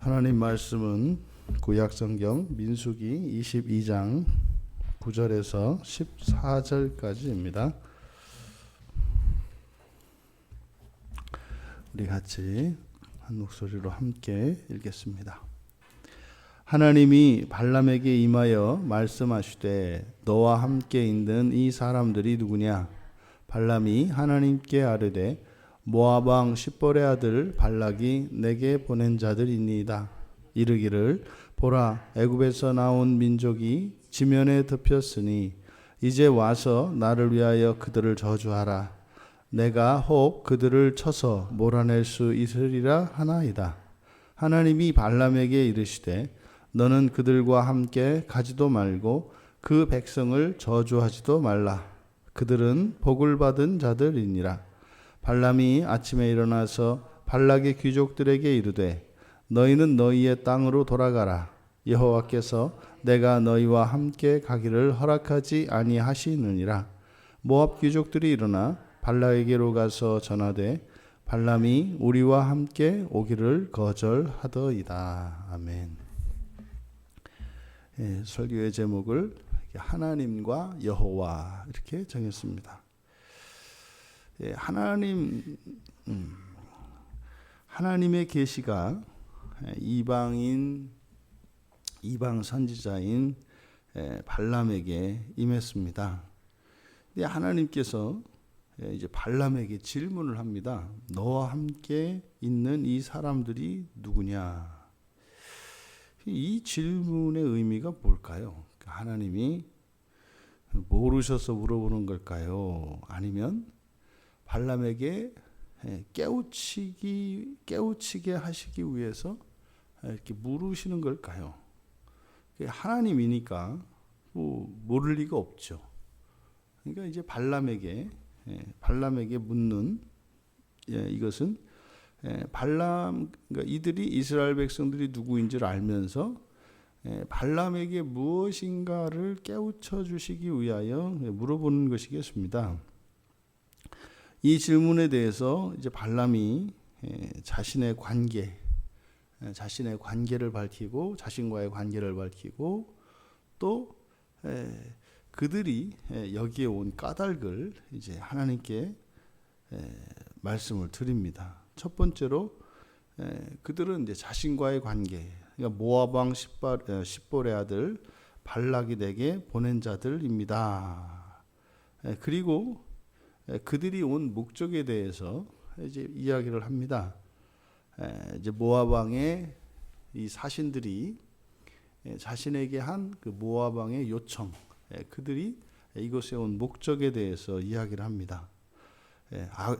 하나님 말씀은 구약성경 민수기 22장 9절에서 14절까지입니다. 우리 같이 한 목소리로 함께 읽겠습니다. 하나님이 발람에게 임하여 말씀하시되 너와 함께 있는 이 사람들이 누구냐? 발람이 하나님께 아뢰되 모압 왕 십볼의 아들 발락이 내게 보낸 자들이니이다. 이르기를 보라, 애굽에서 나온 민족이 지면에 덮였으니 이제 와서 나를 위하여 그들을 저주하라. 내가 혹 그들을 쳐서 몰아낼 수 있으리라 하나이다. 하나님이 발람에게 이르시되 너는 그들과 함께 가지도 말고 그 백성을 저주하지도 말라. 그들은 복을 받은 자들이니라. 발람이 아침에 일어나서 발락의 귀족들에게 이르되 너희는 너희의 땅으로 돌아가라. 여호와께서 내가 너희와 함께 가기를 허락하지 아니하시느니라. 모압 귀족들이 일어나 발락에게로 가서 전하되 발람이 우리와 함께 오기를 거절하더이다. 아멘. 설교의 제목을 하나님과 여호와 이렇게 정했습니다. 하나님의 계시가 이방 선지자인 발람에게 임했습니다. 근데 하나님께서 이제 발람에게 질문을 합니다. 너와 함께 있는 이 사람들이 누구냐? 이 질문의 의미가 뭘까요? 하나님이 모르셔서 물어보는 걸까요? 아니면 발람에게 깨우치게 하시기 위해서 이렇게 물으시는 걸까요? 하나님이니까 모를 리가 없죠. 그러니까 이제 발람에게 묻는 이것은 그러니까 이들이 이스라엘 백성들이 누구인지를 알면서 발람에게 무엇인가를 깨우쳐 주시기 위하여 물어보는 것이겠습니다. 이 질문에 대해서 이제 발람이 자신의 관계를 밝히고 자신과의 관계를 밝히고 또 그들이 여기에 온 까닭을 이제 하나님께 말씀을 드립니다. 첫 번째로 그들은 이제 자신과의 관계, 그러니까 모압 왕 십볼의 아들 발락이 내게 보낸 자들입니다. 그리고 그들이 온 목적에 대해서 이제 이야기를 합니다. 이제 모압 왕의 이 사신들이 자신에게 한 그 모압 왕의 요청, 그들이 이곳에 온 목적에 대해서 이야기를 합니다.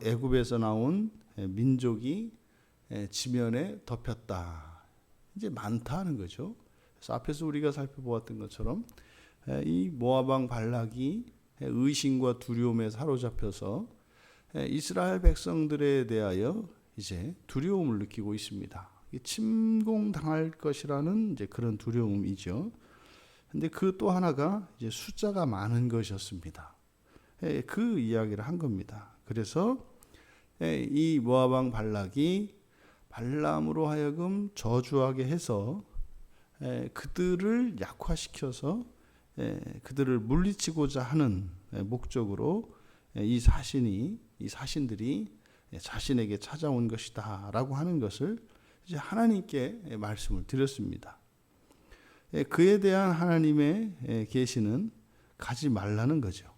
애굽에서 나온 민족이 지면에 덮였다. 이제 많다는 거죠. 그래서 앞에서 우리가 살펴보았던 것처럼 이 모압 왕 발락이 의심과 두려움에 사로잡혀서 이스라엘 백성들에 대하여 이제 두려움을 느끼고 있습니다. 침공당할 것이라는 이제 그런 두려움이죠. 근데 그 또 하나가 이제 숫자가 많은 것이었습니다. 그 이야기를 한 겁니다. 그래서 이 모압 왕 발락이 발람으로 하여금 저주하게 해서 그들을 약화시켜서 그들을 물리치고자 하는 목적으로 이 사신들이 자신에게 찾아온 것이다라고 하는 것을 이제 하나님께 말씀을 드렸습니다. 그에 대한 하나님의 계시는 가지 말라는 거죠.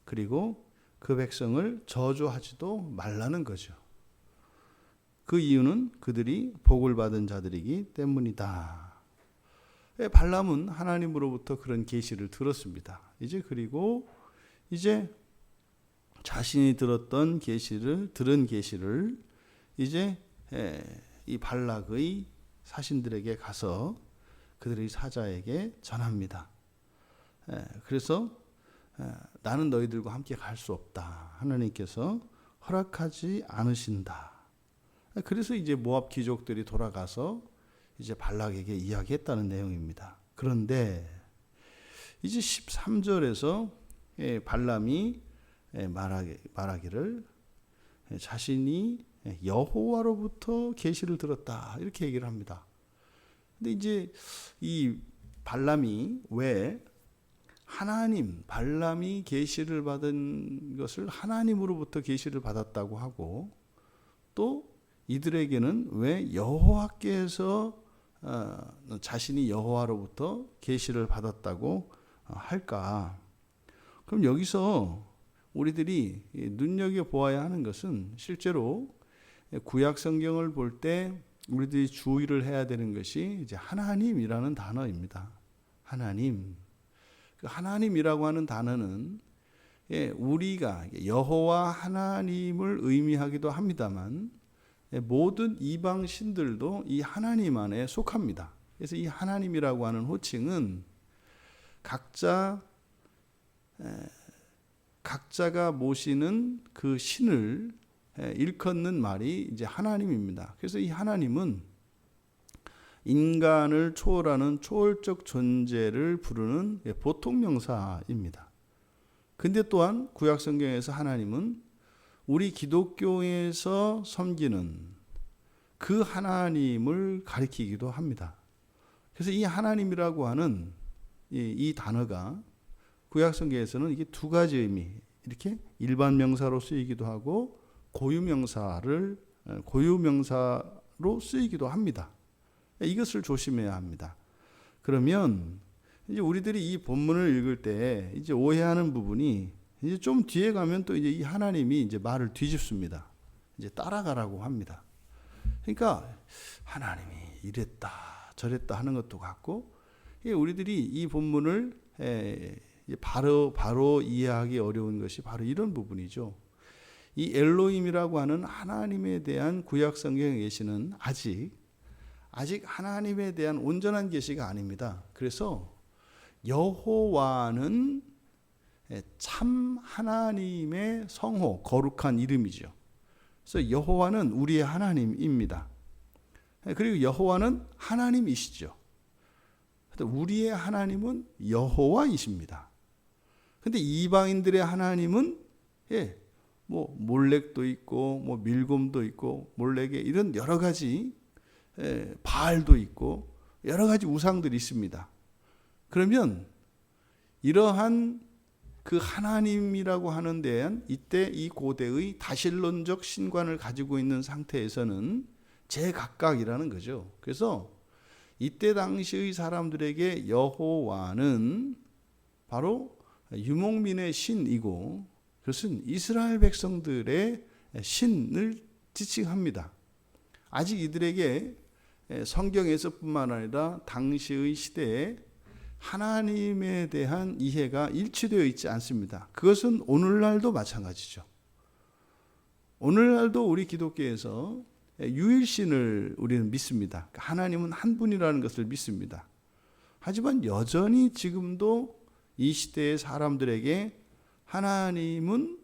그리고 그 백성을 저주하지도 말라는 거죠. 그 이유는 그들이 복을 받은 자들이기 때문이다. 발람은 하나님으로부터 그런 계시를 들었습니다. 그리고 자신이 들은 계시를 이제 이 발락의 사신들에게 가서 그들의 사자에게 전합니다. 그래서 나는 너희들과 함께 갈 수 없다. 하나님께서 허락하지 않으신다. 그래서 이제 모압 귀족들이 돌아가서 이제 발락에게 이야기했다는 내용입니다. 그런데 이제 13절에서 발람이 말하기를 자신이 여호와로부터 계시를 들었다 이렇게 얘기를 합니다. 근데 이제 이 발람이 왜 발람이 계시를 받은 것을 하나님으로부터 계시를 받았다고 하고 또 이들에게는 왜 여호와께서 자신이 여호와로부터 계시를 받았다고 할까? 그럼 여기서 우리들이 눈여겨보아야 하는 것은 실제로 구약 성경을 볼 때 우리들이 주의를 해야 되는 것이 이제 하나님이라는 단어입니다. 하나님. 그 하나님이라고 하는 단어는 우리가 여호와 하나님을 의미하기도 합니다만 모든 이방 신들도 이 하나님 안에 속합니다. 그래서 이 하나님이라고 하는 호칭은 각자가 모시는 그 신을 일컫는 말이 이제 하나님입니다. 그래서 이 하나님은 인간을 초월하는 초월적 존재를 부르는 보통 명사입니다. 근데 또한 구약 성경에서 하나님은 우리 기독교에서 섬기는 그 하나님을 가리키기도 합니다. 그래서 이 하나님이라고 하는 이 단어가 구약 성경에서는 이게 두 가지 의미, 이렇게 일반 명사로 쓰이기도 하고 고유명사로 쓰이기도 합니다. 이것을 조심해야 합니다. 그러면 이제 우리들이 이 본문을 읽을 때 이제 오해하는 부분이 이제 좀 뒤에 가면 또 이제 이 하나님이 이제 말을 뒤집습니다. 이제 따라가라고 합니다. 그러니까 하나님이 이랬다 저랬다 하는 것도 같고 우리들이 이 본문을 바로 이해하기 어려운 것이 바로 이런 부분이죠. 이 엘로힘이라고 하는 하나님에 대한 구약 성경의 계시는 아직 하나님에 대한 온전한 계시가 아닙니다. 그래서 여호와는 참 하나님의 성호, 거룩한 이름이죠. 그래서 여호와는 우리의 하나님입니다. 그리고 여호와는 하나님이시죠. 우리의 하나님은 여호와이십니다. 근데 이방인들의 하나님은 뭐 몰렉도 있고 뭐 밀곰도 있고 몰렉에 이런 여러 가지 바알도 있고 여러 가지 우상들이 있습니다. 그러면 이러한 그 하나님이라고 하는 데엔 이때 이 고대의 다신론적 신관을 가지고 있는 상태에서는 제각각이라는 거죠. 그래서 이때 당시의 사람들에게 여호와는 바로 유목민의 신이고 그것은 이스라엘 백성들의 신을 지칭합니다. 아직 이들에게 성경에서뿐만 아니라 당시의 시대에 하나님에 대한 이해가 일치되어 있지 않습니다. 그것은 오늘날도 마찬가지죠. 오늘날도 우리 기독교에서 유일신을 우리는 믿습니다. 하나님은 한 분이라는 것을 믿습니다. 하지만 여전히 지금도 이 시대의 사람들에게 하나님은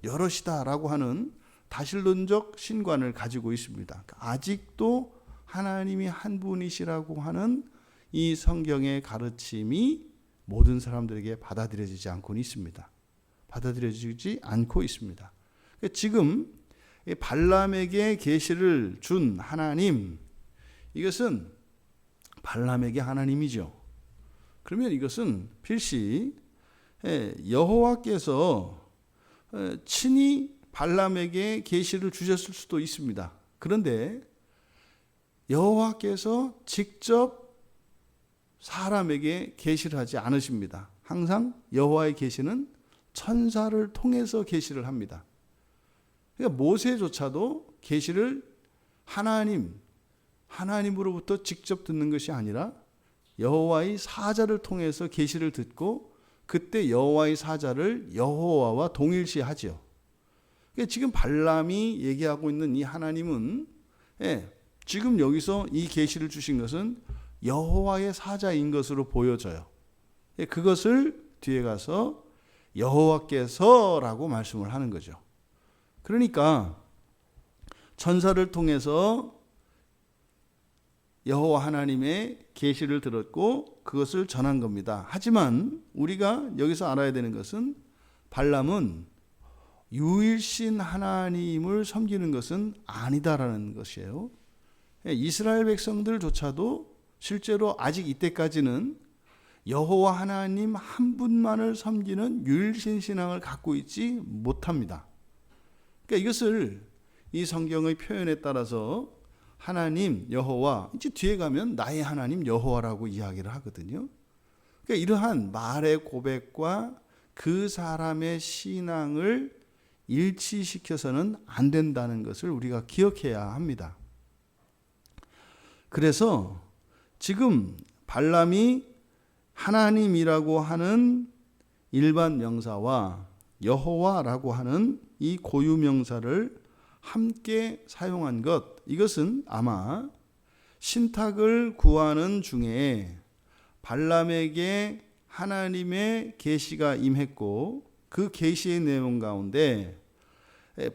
여럿이다라고 하는 다신론적 신관을 가지고 있습니다. 아직도 하나님이 한 분이시라고 하는 이 성경의 가르침이 모든 사람들에게 받아들여지지 않고 있습니다. 받아들여지지 않고 있습니다. 지금 발람에게 계시를 준 하나님, 이것은 발람에게 하나님이죠. 그러면 이것은 필시 여호와께서 친히 발람에게 계시를 주셨을 수도 있습니다. 그런데 여호와께서 직접 사람에게 계시를 하지 않으십니다. 항상 여호와의 계시는 천사를 통해서 계시를 합니다. 그러니까 모세조차도 계시를 하나님으로부터 직접 듣는 것이 아니라 여호와의 사자를 통해서 계시를 듣고 그때 여호와의 사자를 여호와와 동일시하죠. 그러니까 지금 발람이 얘기하고 있는 이 하나님은 지금 여기서 이 계시를 주신 것은 여호와의 사자인 것으로 보여져요. 그것을 뒤에 가서 여호와께서라고 말씀을 하는 거죠. 그러니까 천사를 통해서 여호와 하나님의 계시를 들었고 그것을 전한 겁니다. 하지만 우리가 여기서 알아야 되는 것은 발람은 유일신 하나님을 섬기는 것은 아니다라는 것이에요. 이스라엘 백성들조차도 실제로 아직 이때까지는 여호와 하나님 한 분만을 섬기는 유일신 신앙을 갖고 있지 못합니다. 그러니까 이것을 이 성경의 표현에 따라서 하나님 여호와, 이제 뒤에 가면 나의 하나님 여호와라고 이야기를 하거든요. 그러니까 이러한 말의 고백과 그 사람의 신앙을 일치시켜서는 안 된다는 것을 우리가 기억해야 합니다. 그래서 지금 발람이 하나님이라고 하는 일반 명사와 여호와라고 하는 이 고유 명사를 함께 사용한 것, 이것은 아마 신탁을 구하는 중에 발람에게 하나님의 계시가 임했고 그 계시의 내용 가운데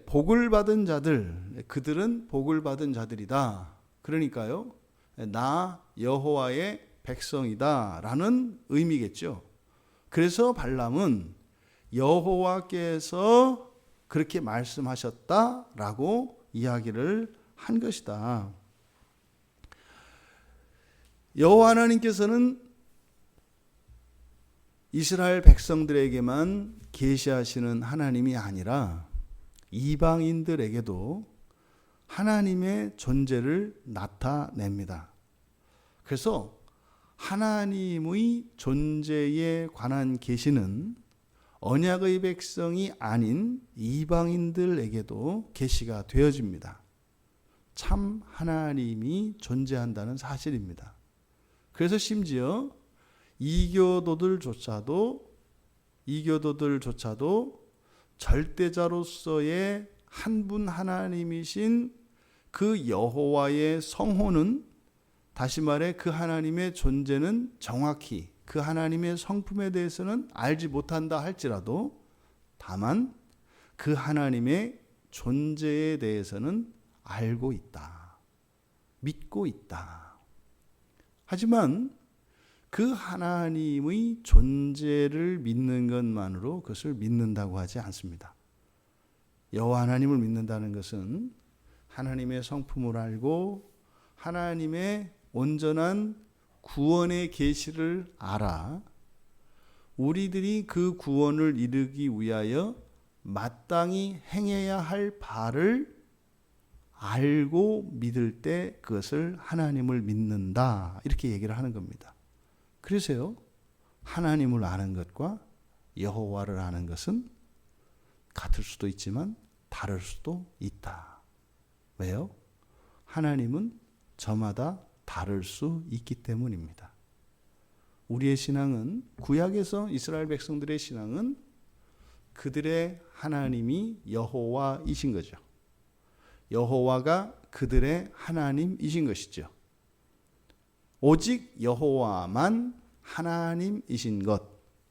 복을 받은 자들, 그들은 복을 받은 자들이다. 그러니까요, 나 여호와의 백성이다 라는 의미겠죠. 그래서 발람은 여호와께서 그렇게 말씀하셨다라고 이야기를 한 것이다. 여호와 하나님께서는 이스라엘 백성들에게만 계시하시는 하나님이 아니라 이방인들에게도 하나님의 존재를 나타냅니다. 그래서 하나님의 존재에 관한 계시는 언약의 백성이 아닌 이방인들에게도 계시가 되어집니다. 참 하나님이 존재한다는 사실입니다. 그래서 심지어 이교도들조차도 절대자로서의 한 분 하나님이신 그 여호와의 성호는, 다시 말해 그 하나님의 존재는 정확히 그 하나님의 성품에 대해서는 알지 못한다 할지라도 다만 그 하나님의 존재에 대해서는 알고 있다, 믿고 있다. 하지만 그 하나님의 존재를 믿는 것만으로 그것을 믿는다고 하지 않습니다. 여호와 하나님을 믿는다는 것은 하나님의 성품을 알고 하나님의 온전한 구원의 계시를 알아 우리들이 그 구원을 이루기 위하여 마땅히 행해야 할 바를 알고 믿을 때 그것을 하나님을 믿는다, 이렇게 얘기를 하는 겁니다. 그래서요, 하나님을 아는 것과 여호와를 아는 것은 같을 수도 있지만 다를 수도 있다. 왜요? 하나님은 저마다 다를 수 있기 때문입니다. 우리의 신앙은, 구약에서 이스라엘 백성들의 신앙은 그들의 하나님이 여호와이신 거죠. 여호와가 그들의 하나님이신 것이죠. 오직 여호와만 하나님이신 것,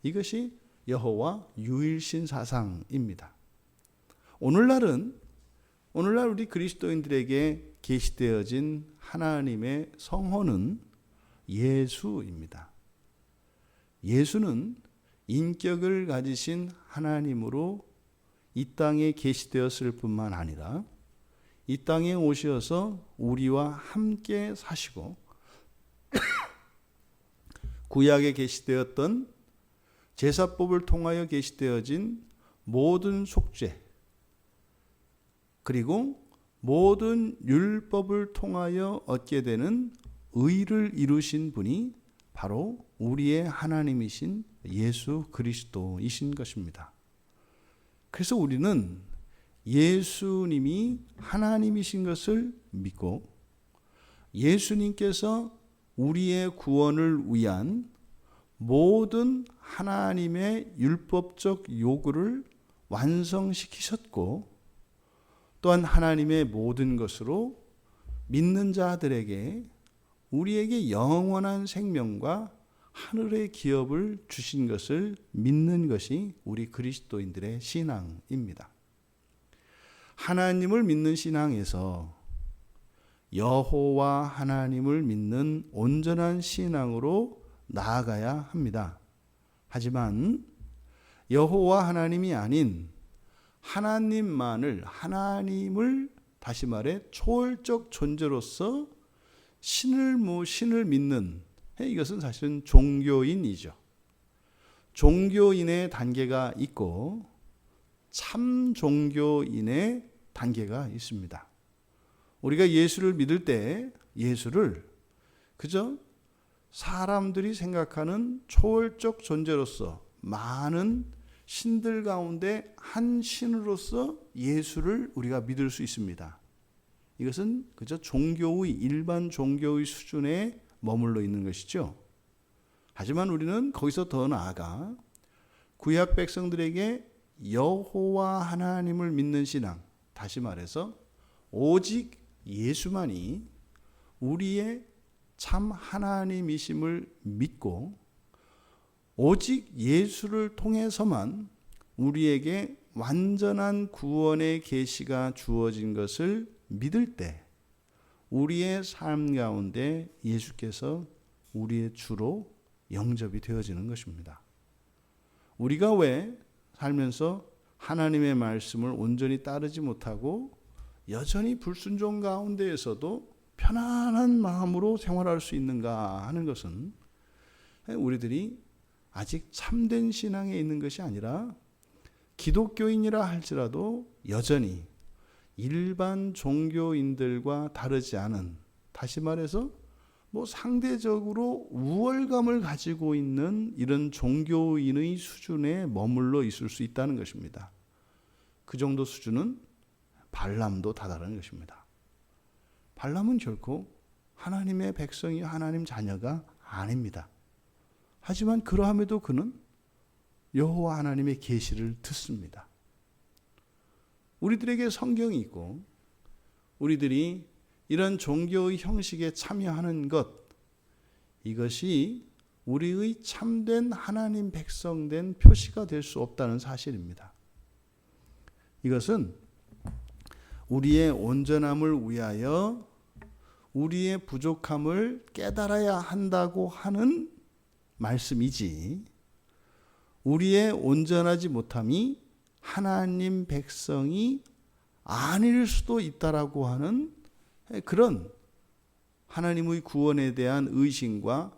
이것이 여호와 유일신 사상입니다. 오늘날 우리 그리스도인들에게 계시되어진 하나님의 성호는 예수입니다. 예수는 인격을 가지신 하나님으로 이 땅에 계시되었을 뿐만 아니라 이 땅에 오셔서 우리와 함께 사시고 구약에 계시되었던 제사법을 통하여 계시되어진 모든 속죄, 그리고 모든 율법을 통하여 얻게 되는 의를 이루신 분이 바로 우리의 하나님이신 예수 그리스도이신 것입니다. 그래서 우리는 예수님이 하나님이신 것을 믿고 예수님께서 우리의 구원을 위한 모든 하나님의 율법적 요구를 완성시키셨고, 또한 하나님의 모든 것으로 믿는 자들에게 우리에게 영원한 생명과 하늘의 기업을 주신 것을 믿는 것이 우리 그리스도인들의 신앙입니다. 하나님을 믿는 신앙에서 여호와 하나님을 믿는 온전한 신앙으로 나아가야 합니다. 하지만 여호와 하나님이 아닌 하나님을 다시 말해 초월적 존재로서 신을 믿는, 이것은 사실은 종교인이죠. 종교인의 단계가 있고 참 종교인의 단계가 있습니다. 우리가 예수를 믿을 때 예수를 그저 사람들이 생각하는 초월적 존재로서 많은 신들 가운데 한 신으로서 예수를 우리가 믿을 수 있습니다. 이것은 그저 일반 종교의 수준에 머물러 있는 것이죠. 하지만 우리는 거기서 더 나아가 구약 백성들에게 여호와 하나님을 믿는 신앙, 다시 말해서 오직 예수만이 우리의 참 하나님이심을 믿고 오직 예수를 통해서만 우리에게 완전한 구원의 계시가 주어진 것을 믿을 때 우리의 삶 가운데 예수께서 우리의 주로 영접이 되어지는 것입니다. 우리가 왜 살면서 하나님의 말씀을 온전히 따르지 못하고 여전히 불순종 가운데에서도 편안한 마음으로 생활할 수 있는가 하는 것은 우리들이 아직 참된 신앙에 있는 것이 아니라 기독교인이라 할지라도 여전히 일반 종교인들과 다르지 않은, 다시 말해서 상대적으로 우월감을 가지고 있는 이런 종교인의 수준에 머물러 있을 수 있다는 것입니다. 그 정도 수준은 발람도 다다른 것입니다. 발람은 결코 하나님의 백성이 하나님 자녀가 아닙니다. 하지만 그러함에도 그는 여호와 하나님의 계시를 듣습니다. 우리들에게 성경이 있고 우리들이 이런 종교의 형식에 참여하는 것, 이것이 우리의 참된 하나님 백성된 표시가 될 수 없다는 사실입니다. 이것은 우리의 온전함을 위하여 우리의 부족함을 깨달아야 한다고 하는 말씀이지, 우리의 온전하지 못함이 하나님 백성이 아닐 수도 있다라고 하는 그런 하나님의 구원에 대한 의심과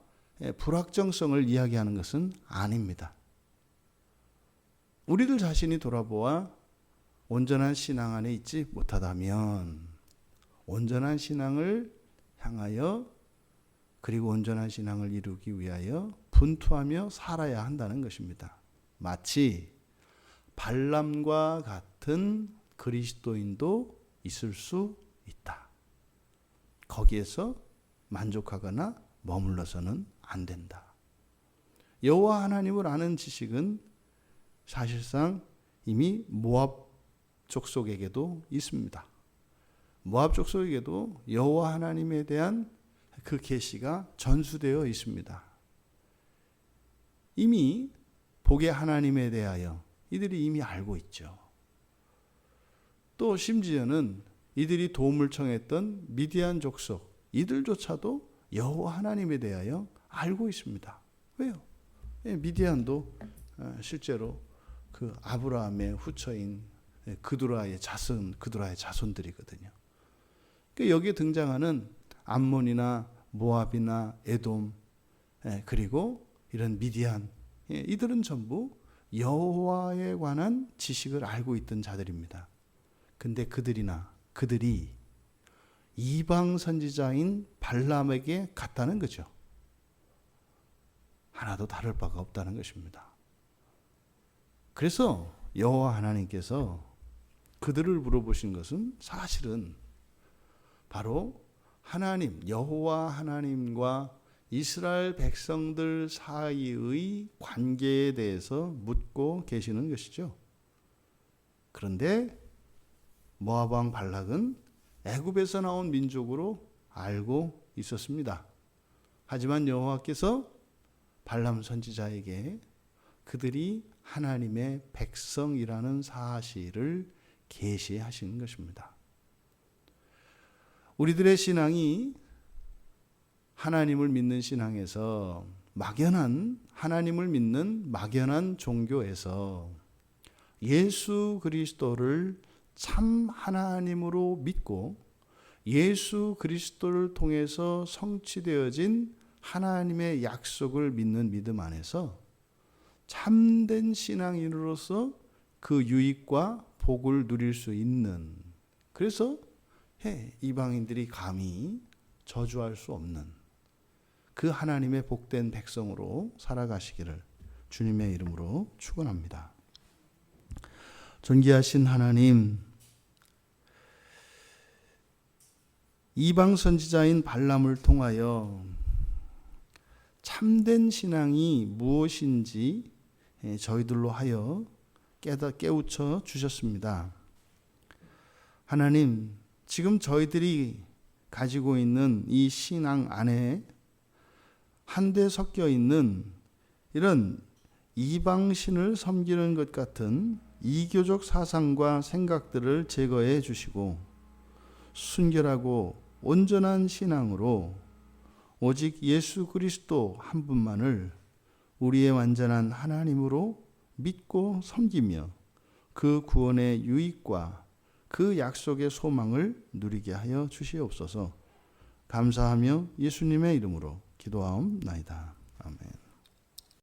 불확정성을 이야기하는 것은 아닙니다. 우리들 자신이 돌아보아 온전한 신앙 안에 있지 못하다면 온전한 신앙을 향하여 그리고 온전한 신앙을 이루기 위하여 분투하며 살아야 한다는 것입니다. 마치 발람과 같은 그리스도인도 있을 수 있다. 거기에서 만족하거나 머물러서는 안 된다. 여호와 하나님을 아는 지식은 사실상 이미 모압 족속에게도 있습니다. 모압 족속에게도 여호와 하나님에 대한 그 계시가 전수되어 있습니다. 이미 복의 하나님에 대하여 이들이 이미 알고 있죠. 또 심지어는 이들이 도움을 청했던 미디안 족속, 이들조차도 여호와 하나님에 대하여 알고 있습니다. 왜요? 미디안도 실제로 그 아브라함의 후처인 그두라의 자손들이거든요. 그러니까 여기에 등장하는 암몬이나 모압이나 에돔, 그리고 이런 미디안, 이들은 전부 여호와에 관한 지식을 알고 있던 자들입니다. 근데 그들이 이방 선지자인 발람에게 갔다는 거죠. 하나도 다를 바가 없다는 것입니다. 그래서 여호와 하나님께서 그들을 물어보신 것은 사실은 바로 여호와 하나님과 이스라엘 백성들 사이의 관계에 대해서 묻고 계시는 것이죠. 그런데 모압 왕 발락은 애굽에서 나온 민족으로 알고 있었습니다. 하지만 여호와께서 발람 선지자에게 그들이 하나님의 백성이라는 사실을 계시하시는 것입니다. 우리들의 신앙이 하나님을 믿는 신앙에서 하나님을 믿는 막연한 종교에서 예수 그리스도를 참 하나님으로 믿고 예수 그리스도를 통해서 성취되어진 하나님의 약속을 믿는 믿음 안에서 참된 신앙인으로서 그 유익과 복을 누릴 수 있는, 그래서 이방인들이 감히 저주할 수 없는 그 하나님의 복된 백성으로 살아가시기를 주님의 이름으로 축원합니다. 존귀하신 하나님, 이방 선지자인 발람을 통하여 참된 신앙이 무엇인지 저희들로 하여 깨우쳐 주셨습니다. 하나님, 지금 저희들이 가지고 있는 이 신앙 안에 한데 섞여 있는 이런 이방신을 섬기는 것 같은 이교적 사상과 생각들을 제거해 주시고 순결하고 온전한 신앙으로 오직 예수 그리스도 한 분만을 우리의 완전한 하나님으로 믿고 섬기며 그 구원의 유익과 그 약속의 소망을 누리게 하여 주시옵소서. 감사하며 예수님의 이름으로 기도하옵나이다. 아멘.